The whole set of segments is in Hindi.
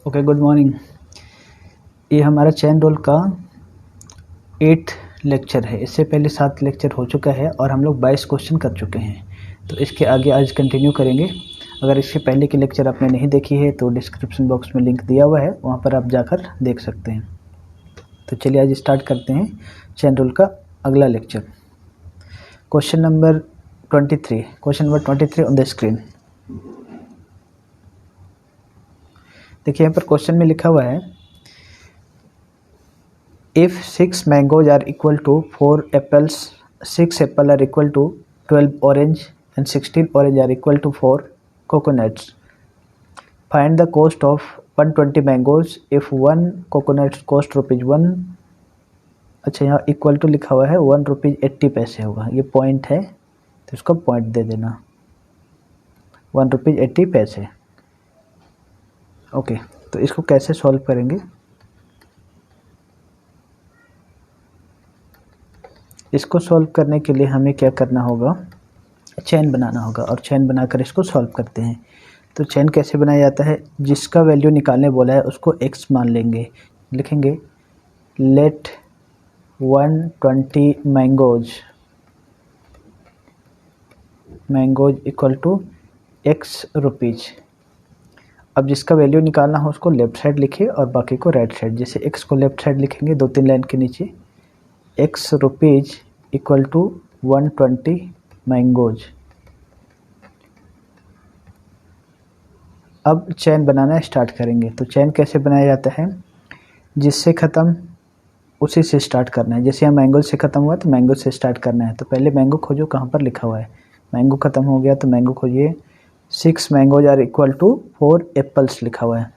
Okay, good morning. ये हमारा चैन रूल का 8th लेक्चर है। इससे पहले 7 लेक्चर हो चुका है और हम लोग 22 क्वेश्चन कर चुके हैं। तो इसके आगे आज कंटिन्यू करेंगे। अगर इससे पहले की लेक्चर आपने नहीं देखी है तो डिस्क्रिप्शन बॉक्स में लिंक दिया हुआ है, वहाँ पर आप जाकर देख सकते हैं। तो चलिए आज स्टार्ट करते हैं चैन रूल का अगला lecture. Question number 23 on the screen. देखिए यहाँ पर क्वेश्चन में लिखा हुआ है, if 6 mangoes are equal to 4 apples, 6 apples are equal to 12 orange and 16 orange are equal to 4 coconuts. Find the cost of 120 mangoes if 1 coconut cost ₹1। अच्छा, यहाँ इक्वल टू लिखा हुआ है ₹1.80 होगा, ये पॉइंट है तो इसको पॉइंट दे देना, ₹1.80। ओके, तो इसको कैसे सॉल्व करेंगे? इसको सॉल्व करने के लिए हमें क्या करना होगा, चेन बनाना होगा और चेन बनाकर इसको सॉल्व करते हैं। तो चेन कैसे बनाया जाता है, जिसका वैल्यू निकालने बोला है उसको x मान लेंगे। लिखेंगे let 120 mangoes equal to x rupees. अब जिसका वैल्यू निकालना हो उसको लेफ्ट साइड लिखे और बाकी को राइट साइड। जैसे x को लेफ्ट साइड लिखेंगे 2-3 लाइन के नीचे, x rupees equal to 120 mangoes. अब चैन बनाना स्टार्ट करेंगे। तो चैन कैसे बनाया जाता है, जिससे ख़त्म उसी से स्टार्ट करना है। जैसे यहाँ मैंगो से ख़त्म हुआ तो मैंगो से स्टार्ट करना है। तो पहले मैंगो खोजो, कहाँ पर लिखा हुआ है, मैंगो ख़त्म हो गया तो मैंगो खोजिए। 6 mangoes are equal to 4 apples लिखा हुआ है,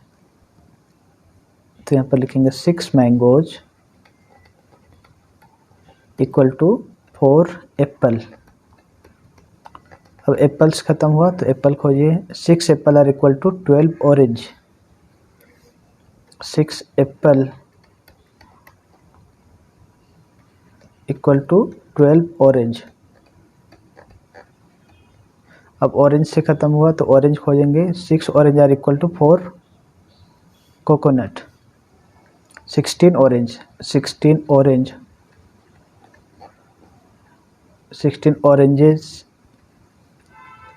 तो यहाँ पर लिखेंगे 6 मैंगोज इक्वल टू 4 एप्पल। अब एप्पल्स ख़त्म हुआ तो एप्पल खोजिए। 6 apple are equal to 12 orange. 6 apple equal to 12 orange. अब ऑरेंज से ख़त्म हुआ तो ऑरेंज खोजेंगे। 6 orange are equal to 4 coconut. 16 oranges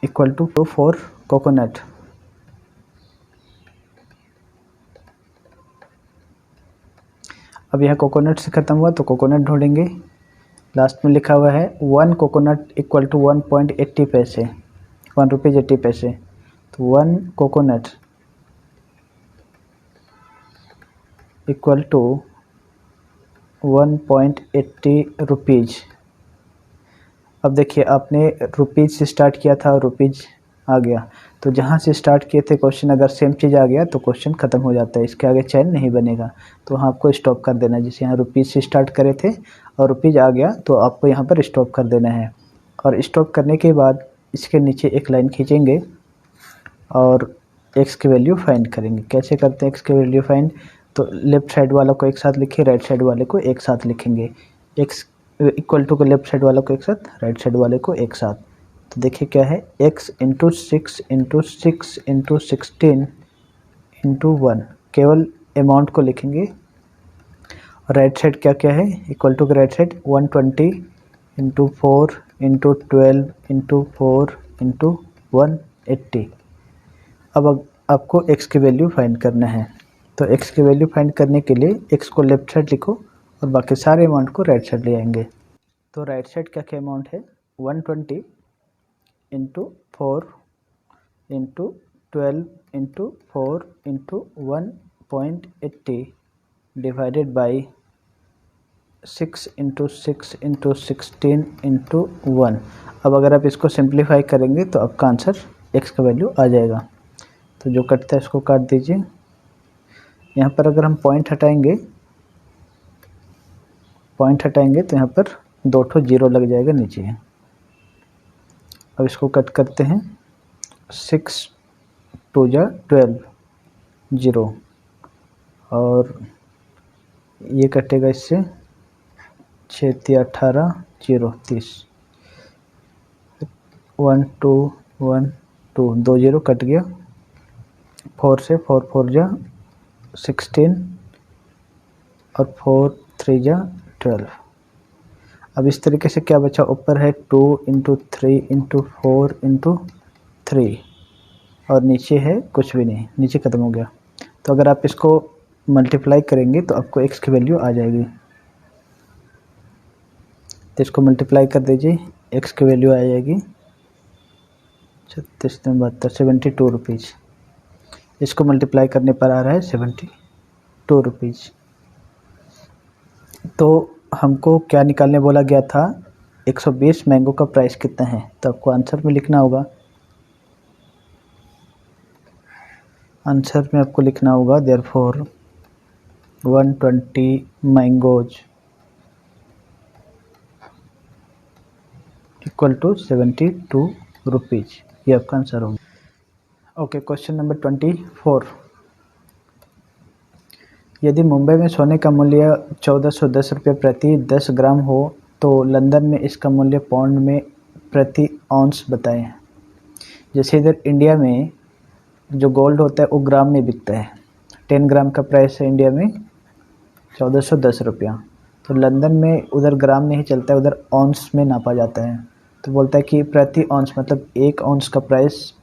equal to 4 coconut. अब यह कोकोनट से ख़त्म हुआ तो कोकोनट ढूंढेंगे। लास्ट में लिखा हुआ है 1 कोकोनट इक्वल टू 1.80 पैसे, ₹1.80। तो 1 कोकोनट इक्वल टू 1.80 रुपीज़। अब देखिए आपने रुपीज़ से स्टार्ट किया था और रुपीज़ आ गया, तो जहाँ से स्टार्ट किए थे क्वेश्चन अगर सेम चीज़ आ गया तो क्वेश्चन ख़त्म हो जाता है, इसके आगे चैन नहीं बनेगा। तो वहाँ आपको स्टॉप कर देना है। जैसे यहाँ रुपीज़ से स्टार्ट करे थे और रुपीज़ आ गया तो आपको यहाँ पर स्टॉप कर देना है। और स्टॉप करने के बाद इसके नीचे एक लाइन खींचेंगे और x की वैल्यू फाइंड करेंगे। कैसे करते हैं x की वैल्यू फाइंड, तो लेफ़्ट साइड वाला को एक साथ लिखिए, राइट साइड वाले को एक साथ लिखेंगे। x इक्वल टू को लेफ़्ट साइड वाले को एक साथ, राइट साइड वाले को एक साथ। तो देखिए क्या है, x into 6 into 6 into 16 into 1, केवल अमाउंट को लिखेंगे। और राइट साइड क्या क्या है, इक्वल टू के right side 120 into 4 into 12 into 4 into 180। अब आपको x की वैल्यू फाइंड करना है। तो x की वैल्यू फाइंड करने के लिए x को लेफ़्ट साइड लिखो और बाकी सारे अमाउंट को राइट साइड ले आएंगे। तो राइट साइड क्या क्या अमाउंट है, 120 into 4 into 12 into 4 into 1.80 divided by 6 into 6 into 16 into 1। अब अगर आप इसको सिंप्लीफाई करेंगे तो आपका आंसर x का वैल्यू आ जाएगा। तो जो कटता है इसको काट दीजिए। यहाँ पर अगर हम पॉइंट हटाएंगे तो यहाँ पर 2 जीरो लग जाएगा नीचे। अब इसको कट करते हैं। 6 2 जा 12 जीरो, और ये कटेगा इससे 6 3 18 जीरो 30। 1 2 1 2 2 जीरो कट गया। 4 से 4 4 जा 16 और 4 3 जा 12। अब इस तरीके से क्या बचा, ऊपर है 2 × 3 × 4 × 3 और नीचे है कुछ भी नहीं, नीचे ख़त्म हो गया। तो अगर आप इसको मल्टीप्लाई करेंगे तो आपको x की वैल्यू आ जाएगी। तो इसको मल्टीप्लाई कर दीजिए, x की वैल्यू आ जाएगी 36 72 72 रुपीज़। इसको मल्टीप्लाई करने पर आ रहा है 72 रुपीज़। तो हमको क्या निकालने बोला गया था, 120 मैंगो का प्राइस कितना है। तो आपको आंसर में लिखना होगा, आंसर में आपको लिखना होगा therefore 120 mangoes equal to 72 rupees. ये आपका आंसर होगा। Okay, question number 24। यदि मुंबई में सोने का मूल्य 1410 रुपये प्रति 10 ग्राम हो तो लंदन में इसका मूल्य पाउंड में प्रति ऑunce बताएं। जैसे इधर इंडिया में जो गोल्ड होता है वो ग्राम में बिकता है, 10 ग्राम का प्राइस है इंडिया में 1410 रुपया। तो लंदन में उधर ग्राम नहीं चलता है, उधर ऑunce में नापा जाता है। तो बोलता है कि प्रति ऑunce मतलब 1 ऑunce का प्राइस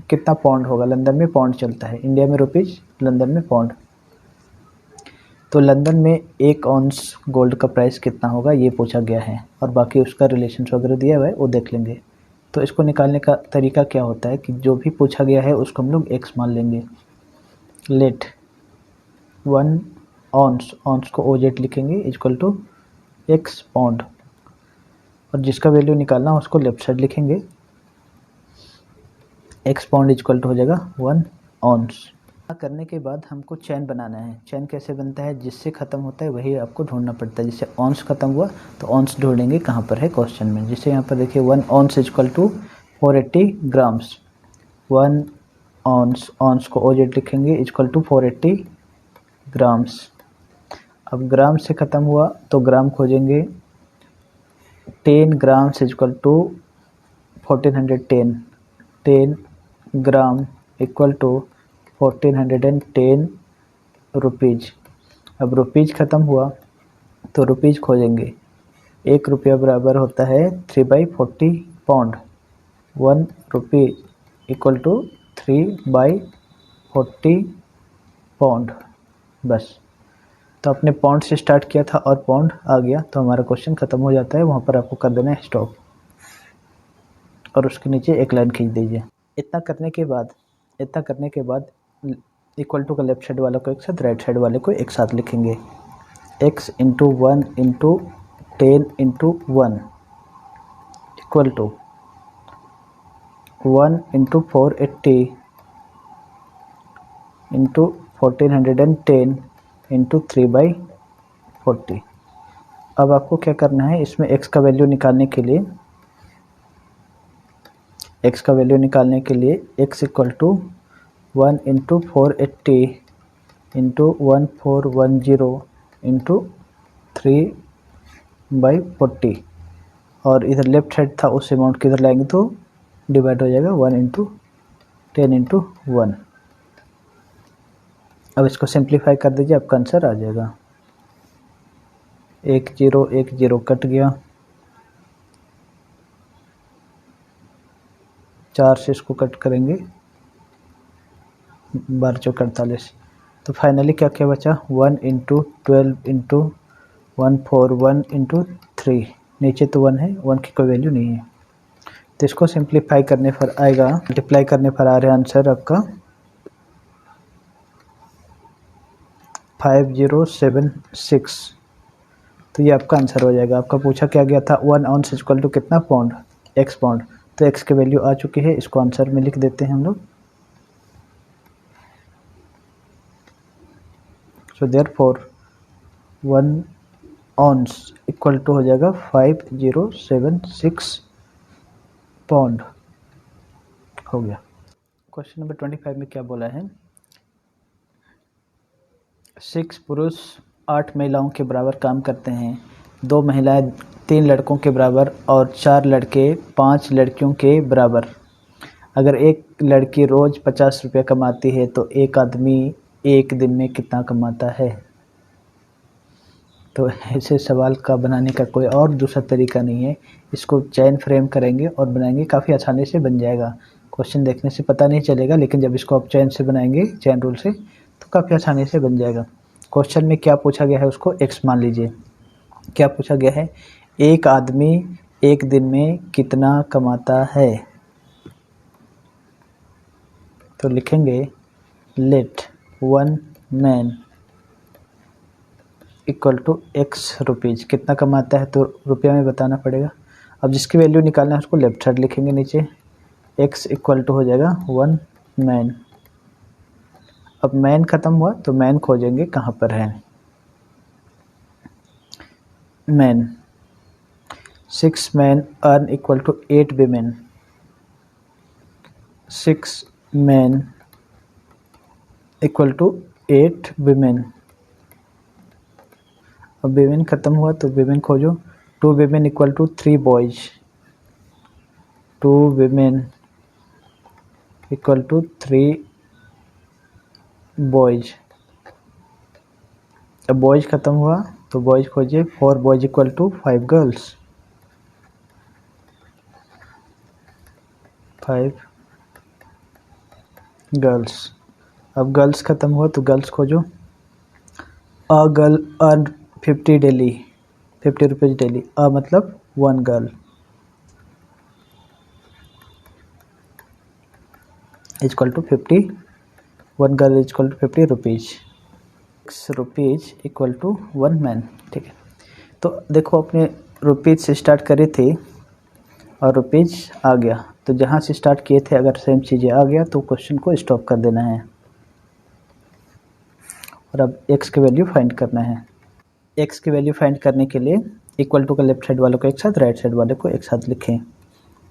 कितना पाउंड होगा। लंदन में पाउंड चलता है, इंडिया में रुपीज़, लंदन में पाउंड। तो लंदन में 1 ऑunce गोल्ड का प्राइस कितना होगा ये पूछा गया है, और बाकी उसका रिलेशंस वगैरह दिया हुआ है वो देख लेंगे। तो इसको निकालने का तरीका क्या होता है कि जो भी पूछा गया है उसको हम लोग x मान लेंगे। लेट 1 ऑunce को OZ लिखेंगे इक्वल टू x पाउंड, और जिसका वैल्यू निकालना उसको लेफ्ट साइड लिखेंगे। x पाउंड इक्वल टू हो जाएगा 1 ऑunce। करने के बाद हमको चैन बनाना है। चैन कैसे बनता है, जिससे ख़त्म होता है वही आपको ढूंढना पड़ता है। जैसे ऑunce ख़त्म हुआ तो ऑunce ढूंढेंगे कहाँ पर है क्वेश्चन में। जैसे यहाँ पर देखिए 1 ounce equal to 480 grams. 1 ounce को OZ लिखेंगे इक्वल टू 480 ग्राम्स। अब ग्राम से ख़त्म हुआ तो ग्राम खोजेंगे। 10 grams equal to 1410। 10 gram equal to 1410 rupees. अब रुपीज़ ख़त्म हुआ तो रुपीज़ खोजेंगे। 1 रुपया बराबर होता है 3/40 pound. 1 rupee equal to 3/40 pound. बस, तो आपने पाउंड से स्टार्ट किया था और पाउंड आ गया तो हमारा क्वेश्चन ख़त्म हो जाता है। वहाँ पर आपको कर देना है स्टॉप, और उसके नीचे एक लाइन खींच दीजिए। इतना करने के बाद इक्वल टू का लेफ्ट साइड वाला को एक साथ, राइट साइड वाले को एक साथ लिखेंगे। x × 1 × 10 × 1 equal to 1 × 480 × 1410 × 3/40। अब आपको क्या करना है, इसमें x का वैल्यू निकालने के लिए x इक्वल टू 1 × 480 × 1410 × 3/40, और इधर लेफ्ट साइड था उस अमाउंट के इधर लाएंगे तो डिवाइड हो जाएगा 1 × 10 × 1। अब इसको सिंप्लीफाई कर दीजिए, आपका आंसर आ जाएगा। 1 0 1 0 कट गया, 4 से इसको कट करेंगे, 12 चौक 48। तो फाइनली क्या क्या बचा, 1 × 12 × 141 × 3। नीचे तो 1 है, 1 की कोई वैल्यू नहीं है। तो इसको सिंप्लीफाई करने पर आएगा, मल्टीप्लाई करने पर आ रहा है आंसर आपका 5076। तो ये आपका आंसर हो जाएगा। आपका पूछा क्या गया था, 1 ounce इक्वल टू कितना पाउंड, x पाउंड। तो x की वैल्यू आ चुकी है, इसको आंसर में लिख देते हैं हम लोग। So therefore 1 ounce equal to हो जाएगा 5076 पाउंड। हो गया। क्वेश्चन नंबर 25 में क्या बोला है, 6 पुरुष 8 महिलाओं के बराबर काम करते हैं। 2 महिलाएं 3 लड़कों के बराबर और 4 लड़के 5 लड़कियों के बराबर। अगर एक लड़की रोज़ 50 रुपये कमाती है तो एक आदमी एक दिन में कितना कमाता है। तो ऐसे सवाल का बनाने का कोई और दूसरा तरीका नहीं है। इसको चैन फ्रेम करेंगे और बनाएंगे, काफ़ी आसानी से बन जाएगा। क्वेश्चन देखने से पता नहीं चलेगा, लेकिन जब इसको आप चैन से बनाएंगे, चैन रूल से, तो काफ़ी आसानी से बन जाएगा। क्वेश्चन में क्या पूछा गया है उसको एक्स मान लीजिए। क्या पूछा गया है, एक आदमी एक दिन में कितना कमाता है। तो लिखेंगे let one man equal to x rupees. कितना कमाता है तो रुपया में बताना पड़ेगा। अब जिसकी वैल्यू निकालना है उसको लेफ्ट साइड लिखेंगे नीचे। एक्स इक्वल टू हो जाएगा वन मैन। अब मैन ख़त्म हुआ तो मैन खोजेंगे कहाँ पर है। Man 6 man earn equal to 8 women. 6 man equal to 8 women. अब वीमेन ख़त्म हुआ तो वीमेन खोजो। 2 women equal to 3 boys. 2 women equal to 3 boys. अब बॉयज ख़त्म हुआ तो बॉयज खोजिए। 4 boys equal to 5 girls. 5 girls. अब गर्ल्स ख़त्म हुआ तो गर्ल्स खोजो। A girl earn 50 daily, 50 rupees daily. अ मतलब 1 girl equal to 50, 1 girl equal to 50 rupees. 6 rupees equal to 1 man. ठीक है, तो देखो अपने रुपीज़ से स्टार्ट करी थी और रुपीज़ आ गया, तो जहाँ से स्टार्ट किए थे अगर सेम चीज़ें आ गया तो क्वेश्चन को स्टॉप कर देना है। और अब एक्स की वैल्यू फाइंड करना है। एक्स की वैल्यू फाइंड करने के लिए इक्वल टू का लेफ्ट साइड वालों को एक साथ, राइट साइड वाले को एक साथ लिखें।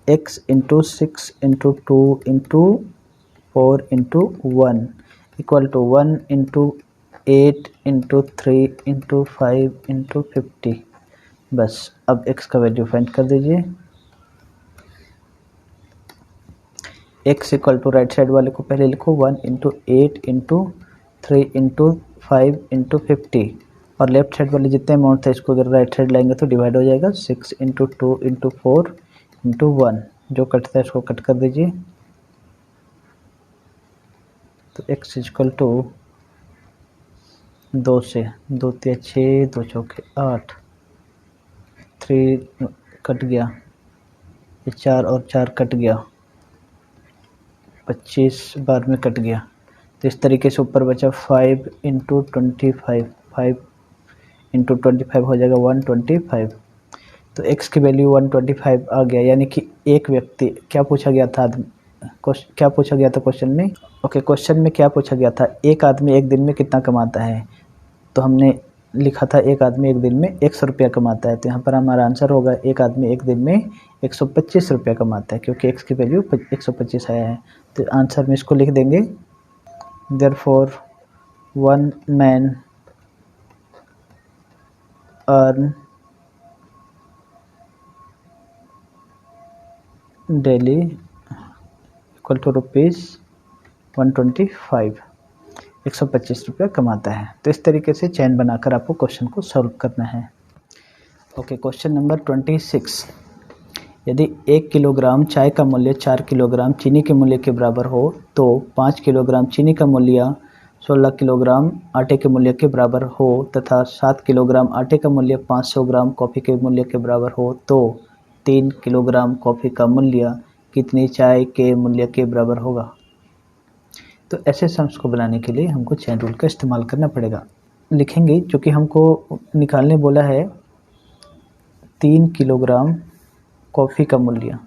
X into 6 into 2 into 4 into 1 equal to 1 into 8 into 3 into 5 into 50। बस अब एक्स का वैल्यू फाइंड कर दीजिए। X equal to right side वाले को पहले लिखो 1 इंटू 8 इंटू 3 इंटू 5 इंटू 50, और लेफ्ट साइड वाले जितने अमाउंट था इसको अगर राइट साइड लाएंगे तो डिवाइड हो जाएगा। 6 इंटू 2 इंटू 4 इंटू 1, जो कटता है इसको कट कर दीजिए। तो एक्स इक्वल टू 2 से 2 3 6 2 चौके 8, 3 कट गया, ये 4 और 4 कट गया, 25 बार में कट गया। तो इस तरीके से ऊपर बचा 5 इंटू 25, 5 इंटू 25 हो जाएगा 125। तो x की वैल्यू 125 आ गया, यानी कि एक व्यक्ति, क्या पूछा गया था क्या पूछा गया था क्वेश्चन में। ओके, क्वेश्चन में क्या पूछा गया था, एक आदमी एक दिन में कितना कमाता है। तो हमने लिखा था एक आदमी एक दिन में 100 रुपया कमाता है, तो यहाँ पर हमारा आंसर होगा एक आदमी एक दिन में 125 रुपया कमाता है, क्योंकि x की वैल्यू 125 आया है। तो आंसर में इसको लिख देंगे, therefore 1 man earn daily equal to rupees 125, 125 रुपया कमाता है। तो इस तरीके से चैन बनाकर आपको क्वेश्चन को सॉल्व करना है। Okay, question number 26। यदि 1 किलोग्राम चाय का मूल्य 4 किलोग्राम चीनी के मूल्य के बराबर हो तो 5 किलोग्राम चीनी का मूल्य 16 किलोग्राम आटे के मूल्य के बराबर हो तथा 7 किलोग्राम आटे का मूल्य 500 ग्राम कॉफ़ी के मूल्य के बराबर हो, तो 3 किलोग्राम कॉफ़ी का मूल्य कितनी चाय के मूल्य के बराबर होगा। तो ऐसे सम्स को बनाने के लिए हमको चैन रूल का इस्तेमाल करना पड़ेगा। लिखेंगे, क्योंकि हमको निकालने बोला है 3 किलोग्राम कॉफ़ी का मूल्य,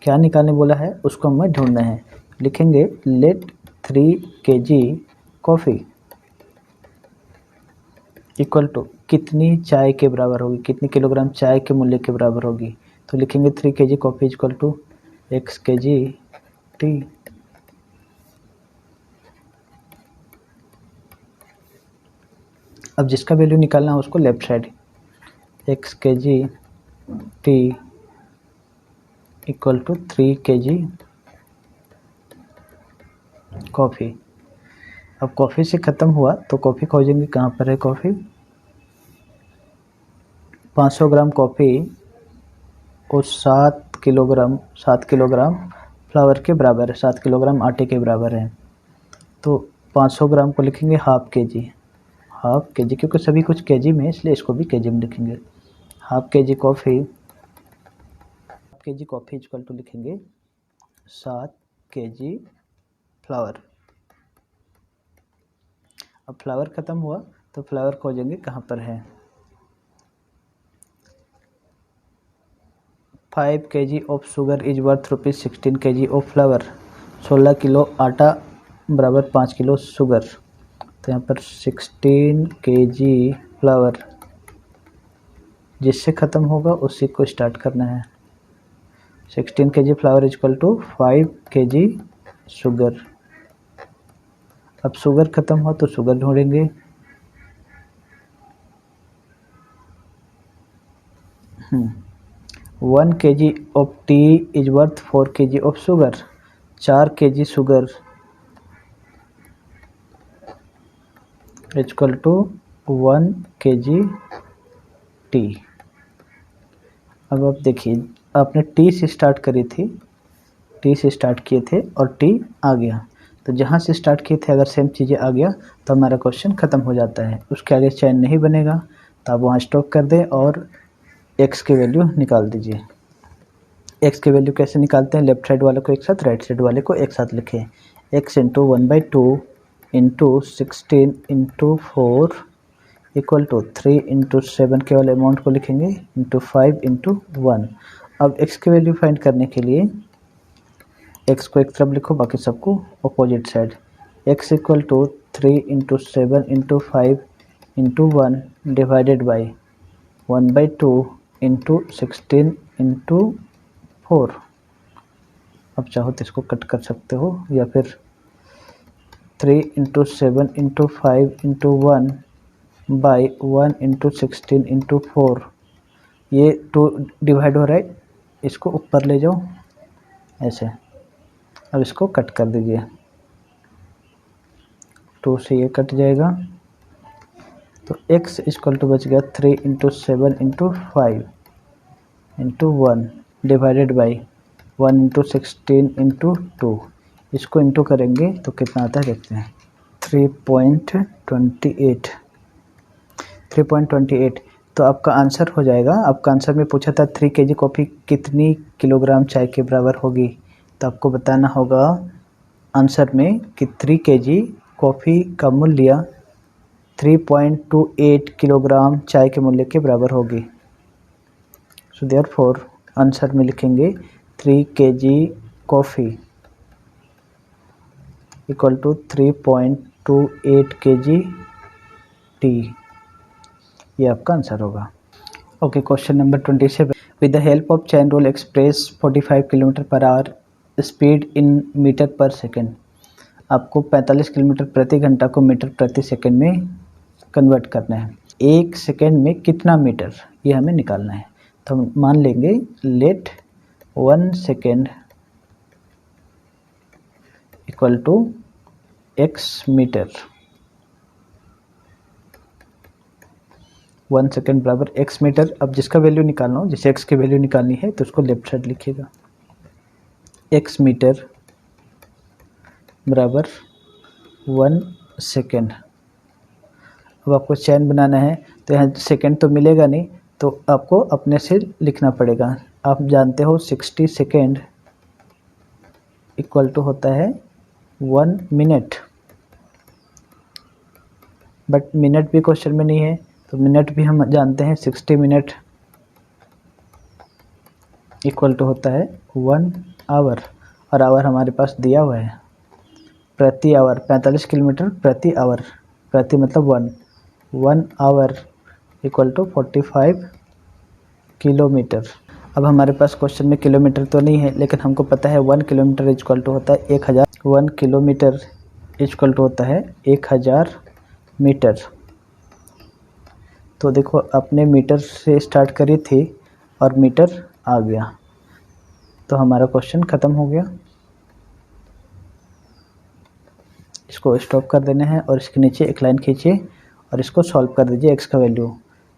क्या निकालने बोला है उसको हमें ढूंढना है। लिखेंगे let 3 kg coffee equal to कितनी चाय के बराबर होगी, कितनी किलोग्राम चाय के मूल्य के बराबर होगी। तो लिखेंगे 3 kg coffee equal to x kg tea. अब जिसका वैल्यू निकालना है उसको left side, x kg tea equal to 3 kg coffee. अब कॉफ़ी से ख़त्म हुआ तो कॉफ़ी खोजेंगे कहाँ पर है कॉफ़ी। 500 ग्राम कॉफ़ी और 7 किलोग्राम फ्लावर के बराबर है, 7 किलोग्राम आटे के बराबर है। तो 500 ग्राम को लिखेंगे हाफ के जी, क्योंकि सभी कुछ केजी में है इसलिए इसको भी केजी में लिखेंगे। हाफ के जी कॉफ़ी इक्वल टू लिखेंगे 7 केजी फ्लावर। अब फ्लावर ख़त्म हुआ तो फ्लावर खोजेंगे कहाँ पर है। 5 kg of sugar is worth ₹16 kg of flower. 16 kilo आटा बराबर 5 किलो शुगर। तो यहाँ पर 16 kg फ्लावर जिससे ख़त्म होगा उसी को स्टार्ट करना है। 16 kg flour equal to 5 kg sugar. अब शुगर ख़त्म हुआ तो शुगर ढूंढेंगे। One kg of tea is worth 4 kg of sugar. 4 kg sugar equal to 1 kg tea. अब आप देखिए आपने टी से स्टार्ट करी थी, टी से स्टार्ट किए थे और टी आ गया। तो जहाँ से स्टार्ट किए थे अगर सेम चीज़ें आ गया तो हमारा क्वेश्चन ख़त्म हो जाता है, उसके आगे चैन नहीं बनेगा। तो आप वहाँ स्टॉप कर दें और एक्स की वैल्यू निकाल दीजिए। एक्स की वैल्यू कैसे निकालते हैं, लेफ्ट साइड वाले को एक साथ, राइट साइड वाले को एक साथ लिखें। X into 1/2 into 16 into 4 equal to 3 into 7 के वाले अमाउंट को लिखेंगे इंटू 5 इंटू 1। अब एक्स की वैल्यू फाइंड करने के लिए एक्स को एक तरफ लिखो, बाकी सबको opposite side. X equal to 3 into 7 into 5 into 1 divided by 1/2 into 16 into 4। अब चाहो तो इसको कट कर सकते हो या फिर 3 into 7 into 5 into 1 by 1 into 16 into 4। ये 2 डिवाइड हो रहा है, इसको ऊपर ले जाओ ऐसे। अब इसको कट कर दीजिए, 2 से ये कट जाएगा। तो x इक्वल टू बच गया 3 into 7 into 5 into 1 divided by 1 into 16 into 2। इसको इंटू करेंगे तो कितना आता है देखते हैं, 3.28। 3.28 तो आपका आंसर हो जाएगा। आपका आंसर में पूछा था 3 kg कॉफ़ी कितनी किलोग्राम चाय के बराबर होगी, तो आपको बताना होगा आंसर में कि 3 kg कॉफ़ी का मूल्य 3.28 किलोग्राम चाय के मूल्य के बराबर होगी। सो देयरफॉर आंसर में लिखेंगे 3 kg coffee equal to 3.28 kg tea. ये आपका आंसर होगा। Okay, question number 27। With the help of chain rule express 45 kilometre per hour speed in metre per second. आपको 45 किलोमीटर प्रति घंटा को मीटर प्रति सेकेंड में कन्वर्ट करना है। एक सेकेंड में कितना मीटर, ये हमें निकालना है। तो हम मान लेंगे let 1 second equal to x metre. 1 second बराबर x मीटर। अब जिसका वैल्यू निकालना हो, जैसे x की वैल्यू निकालनी है तो उसको लेफ्ट साइड लिखिएगा, x मीटर बराबर 1 सेकेंड। अब आपको चैन बनाना है तो यहाँ सेकेंड तो मिलेगा नहीं, तो आपको अपने से लिखना पड़ेगा। आप जानते हो 60 सेकेंड इक्वल टू होता है 1 मिनट, बट मिनट भी क्वेश्चन में नहीं है, तो मिनट भी हम जानते हैं 60 मिनट इक्वल टू होता है 1 आवर, और आवर हमारे पास दिया हुआ है प्रति आवर 45 किलोमीटर प्रति आवर, प्रति मतलब 1 आवर इक्वल टू 45 किलोमीटर। अब हमारे पास क्वेश्चन में किलोमीटर तो नहीं है, लेकिन हमको पता है 1 किलोमीटर इक्वल टू होता है 1000। 1 किलोमीटर इक्वल टू होता है 1000 मीटर। तो देखो अपने मीटर से स्टार्ट करी थी और मीटर आ गया, तो हमारा क्वेश्चन ख़त्म हो गया। इसको स्टॉप कर देना है और इसके नीचे एक लाइन खींचिए और इसको सॉल्व कर दीजिए एक्स का वैल्यू।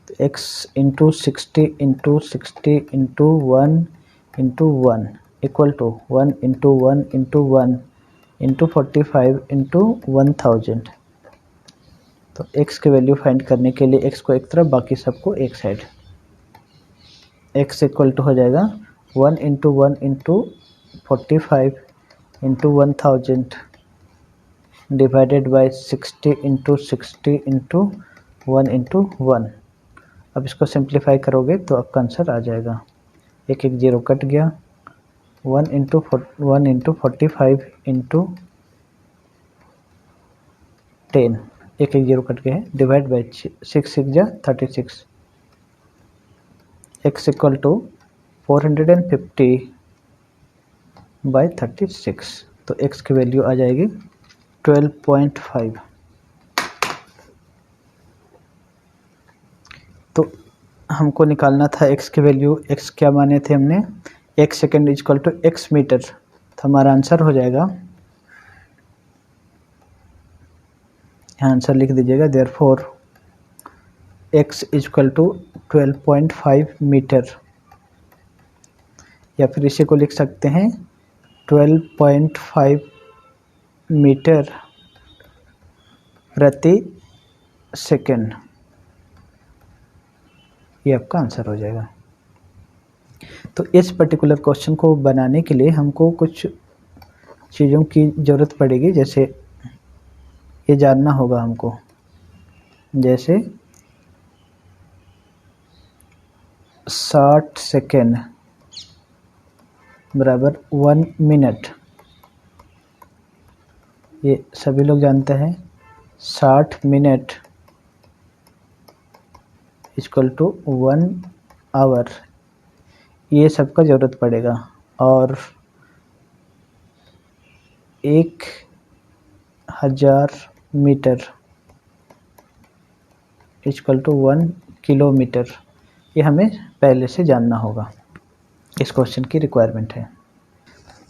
तो x into 60 into 60 into 1 into 1 equal to 1 into 1 into 1 into 45 into 1000। तो x की वैल्यू फाइंड करने के लिए x को एक तरफ बाकी सबको एक साइड, x इक्वल टू हो जाएगा 1 into 1 into 45 into 1000 divided by 60 into 60 into 1 into 1। अब इसको सिंप्लीफाई करोगे तो आपका आंसर आ जाएगा, एक एक जीरो कट गया, 1 इंटू 45 इंटू 10, एक एक जीरो कट गया है, डिवाइड बाई 6 6 जा 36, x इक्वल टू 450 बाई 36। तो x की वैल्यू आ जाएगी 12.5। तो हमको निकालना था x की वैल्यू, x क्या माने थे हमने, 1 second equal to x metre. तो हमारा आंसर हो जाएगा, यहाँ आंसर लिख दीजिएगा, therefore x equal to 12.5 metre, या फिर इसी को लिख सकते हैं 12.5 मीटर प्रति सेकेंड। ये आपका आंसर हो जाएगा। तो इस पर्टिकुलर क्वेश्चन को बनाने के लिए हमको कुछ चीज़ों की ज़रूरत पड़ेगी, जैसे ये जानना होगा हमको, जैसे 60 सेकेंड बराबर 1 मिनट, ये सभी लोग जानते हैं। 60 मिनट इक्वल टू 1 आवर, ये सबका ज़रूरत पड़ेगा। और 1000 मीटर इक्वल टू 1 किलोमीटर, ये हमें पहले से जानना होगा, इस क्वेश्चन की रिक्वायरमेंट है।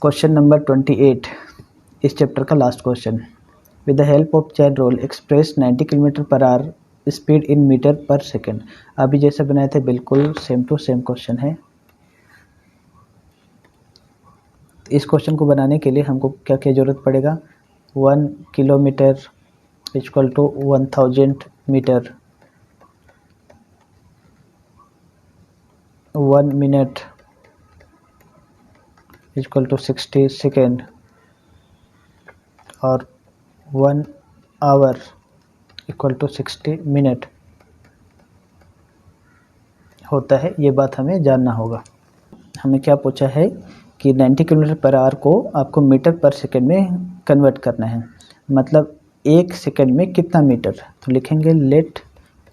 क्वेश्चन नंबर 28, इस चैप्टर का last question. With the help of chain rule express 90 kilometre per hour speed in metre per second. अभी जैसे बनाए थे बिल्कुल सेम टू सेम क्वेश्चन है। इस क्वेश्चन को बनाने के लिए हमको क्या क्या ज़रूरत पड़ेगा, 1 kilometre equal to 1000 metre, 1 minute equal to 60 second, और 1 आवर इक्वल टू 60 मिनट होता है। ये बात हमें जानना होगा। हमें क्या पूछा है कि 90 किलोमीटर पर आवर को आपको मीटर पर सेकेंड में कन्वर्ट करना है, मतलब 1 सेकेंड में कितना मीटर। तो लिखेंगे let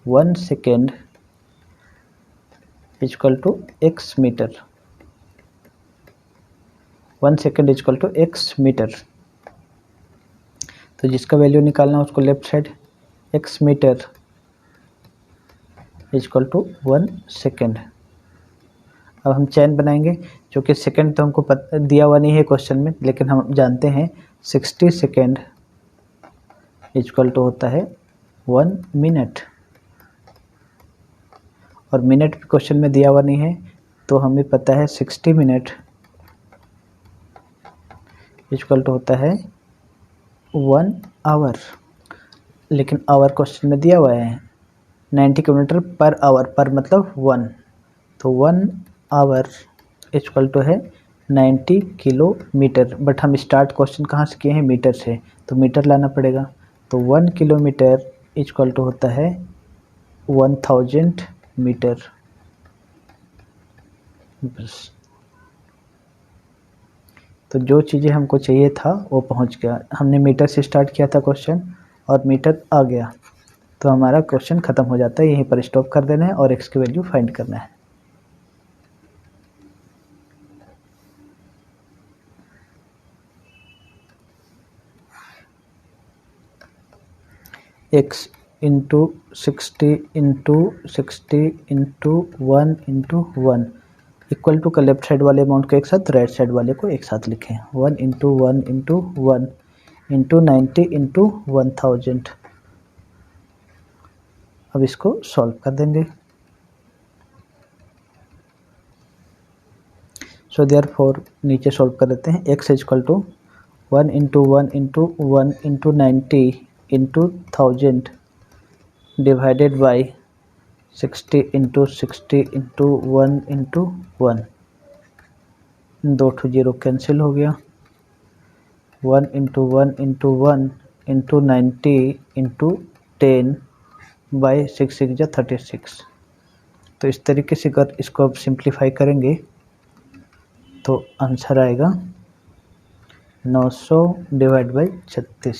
1 second equal to x metre, 1 second equal to x metre. तो जिसका वैल्यू निकालना है उसको left side, x metre equal to 1 second. अब हम चैन बनाएंगे, जो कि सेकेंड तो हमको दिया हुआ नहीं है क्वेश्चन में, लेकिन हम जानते हैं 60 सेकेंड इक्वल टू होता है 1 मिनट, और मिनट भी क्वेश्चन में दिया हुआ नहीं है, तो हमें पता है 60 मिनट इक्वल टू होता है 1 आवर, लेकिन आवर क्वेश्चन में दिया हुआ है 90 किलोमीटर पर आवर, पर मतलब 1, तो 1 आवर इक्वल टू है 90 किलोमीटर। बट हम स्टार्ट क्वेश्चन कहाँ से किए हैं, मीटर से, तो मीटर लाना पड़ेगा। तो 1 किलोमीटर इक्वल टू होता है 1000 मीटर। बस, तो जो चीज़ें हमको चाहिए था वो पहुंच गया। हमने मीटर से स्टार्ट किया था क्वेश्चन और मीटर आ गया, तो हमारा क्वेश्चन ख़त्म हो जाता है। यहीं पर स्टॉप कर देना है और x की वैल्यू फाइंड करना है। x into 60 into 60 into 1 into 1 equal to का लेफ्ट साइड वाले अमाउंट को एक साथ, राइट साइड वाले को एक साथ लिखें। 1 इंटू 1 इंटू 1 इंटू 90 इंटू 1000। अब इसको सॉल्व कर देंगे। सो देयरफॉर नीचे सॉल्व कर देते हैं। x equal to 1 into 1 into 1 into 90 into 1000 divided by 60 into 60 into 1 into 1। 2 to 0 cancel हो गया। 1 into 1 into 1 into 90 into 10 by 6 6 जा 36। तो इस तरीके से अगर इसको अब सिंप्लीफाई करेंगे तो आंसर आएगा 900 डिवाइड बाई 36।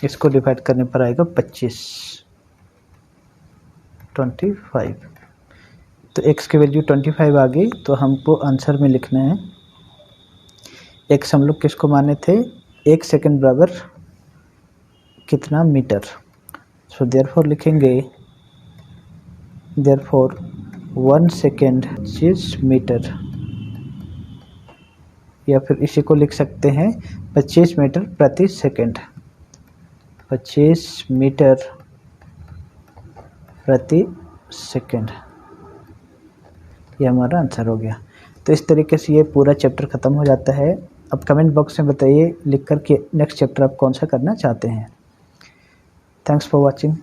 इसको डिवाइड करने पर आएगा 25। तो x की वैल्यू 25 आ गई। तो हमको आंसर में लिखना है x हम लोग किसको माने थे, 1 सेकंड बराबर कितना मीटर। सो देयरफॉर लिखेंगे देयरफॉर 1 सेकेंड 25 मीटर, या फिर इसी को लिख सकते हैं 25 मीटर प्रति सेकंड। 25 मीटर प्रति सेकंड, ये हमारा आंसर हो गया। तो इस तरीके से ये पूरा चैप्टर ख़त्म हो जाता है। अब कमेंट बॉक्स में बताइए लिख कर के नेक्स्ट चैप्टर आप कौन सा करना चाहते हैं। Thanks for watching.